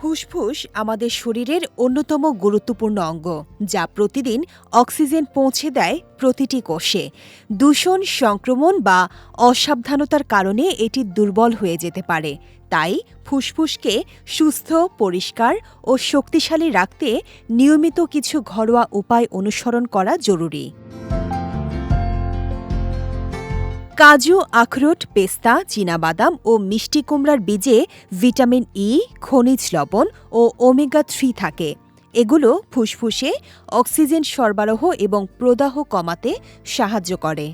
ফুসফুস আমাদের শরীরের অন্যতম গুরুত্বপূর্ণ অঙ্গ, যা প্রতিদিন অক্সিজেন পৌঁছে দেয় প্রতিটি কোষে। দূষণ, সংক্রমণ বা অসাবধানতার কারণে এটি দুর্বল হয়ে যেতে পারে। তাই ফুসফুসকে সুস্থ, পরিষ্কার ও শক্তিশালী রাখতে নিয়মিত কিছু ঘরোয়া উপায় অনুসরণ করা জরুরি। কাজু, আখরোট, পেস্তা, চীনাবাদাম ও মিষ্টি কুমড়ার বীজে ভিটামিন ই, খনিজ লবণ ও ওমেগা-3 থাকে। এগুলো ফুসফুসে অক্সিজেন সরবরাহ এবং প্রদাহ কমাতে সাহায্য করে।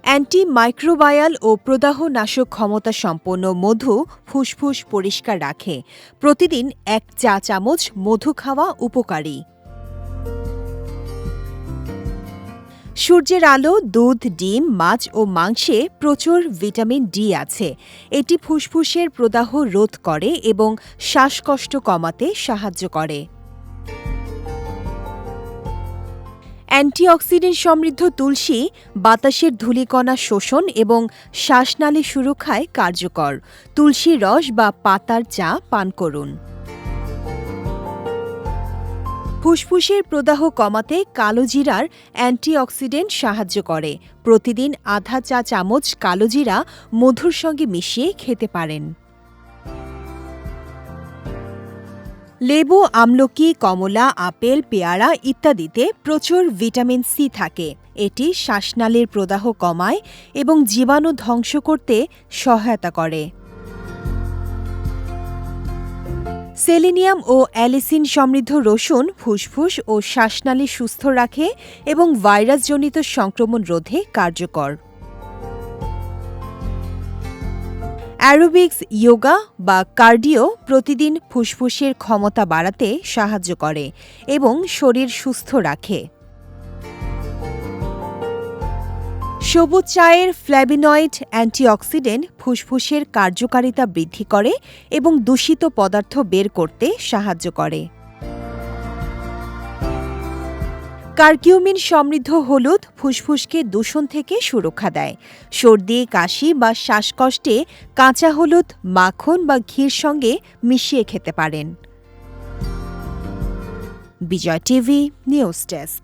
অ্যান্টিমাইক্রোবায়াল ও প্রদাহনাশক ক্ষমতা সম্পন্ন মধু ফুসফুস পরিষ্কার রাখে। প্রতিদিন 1 চা চামচ মধু খাওয়া উপকারী। সূর্যের আলো, দুধ, ডিম, মাছ ও মাংসে প্রচুর ভিটামিন ডি আছে। এটি ফুসফুসের প্রদাহ রোধ করে এবং শ্বাসকষ্ট কমাতে সাহায্য করে। অ্যান্টিঅক্সিডেন্ট সমৃদ্ধ তুলসী বাতাসের ধূলিকণা শোষণ এবং শ্বাসনালী সুরক্ষায় কার্যকর। তুলসী রস বা পাতার চা পান করুন। ফুসফুসের প্রদাহ কমাতে কালোজিরার অ্যান্টিঅক্সিডেন্ট সাহায্য করে। প্রতিদিন আধা চা চামচ কালোজিরা মধুর সঙ্গে মিশিয়ে খেতে পারেন। লেবু, আমলকি, কমলা, আপেল, পেয়ারা ইত্যাদিতে প্রচুর ভিটামিন সি থাকে। এটি শ্বাসনালীর প্রদাহ কমায় এবং জীবাণু ধ্বংস করতে সহায়তা করে। সেলেনিয়াম ও অ্যালিসিন সমৃদ্ধ রসুন ফুসফুস ও শ্বাসনালী সুস্থ রাখে এবং ভাইরাসজনিত সংক্রমণ রোধে কার্যকর। অ্যারোবিক্স, যোগা বা কার্ডিও প্রতিদিন ফুসফুসের ক্ষমতা বাড়াতে সাহায্য করে এবং শরীর সুস্থ রাখে। সবুজ চায়ের ফ্ল্যাভিনয়েড অ্যান্টিঅক্সিডেন্ট ফুসফুসের কার্যকারিতা বৃদ্ধি করে এবং দূষিত পদার্থ বের করতে সাহায্য করে। কারকিউমিন সমৃদ্ধ হলুদ ফুসফুসকে দূষণ থেকে সুরক্ষা দেয়। সর্দি, কাশি বা শ্বাসকষ্টে কাঁচা হলুদ মাখন বা ঘির সঙ্গে মিশিয়ে খেতে পারেন। বিজয় টিভি নিউজ ডেস্ক।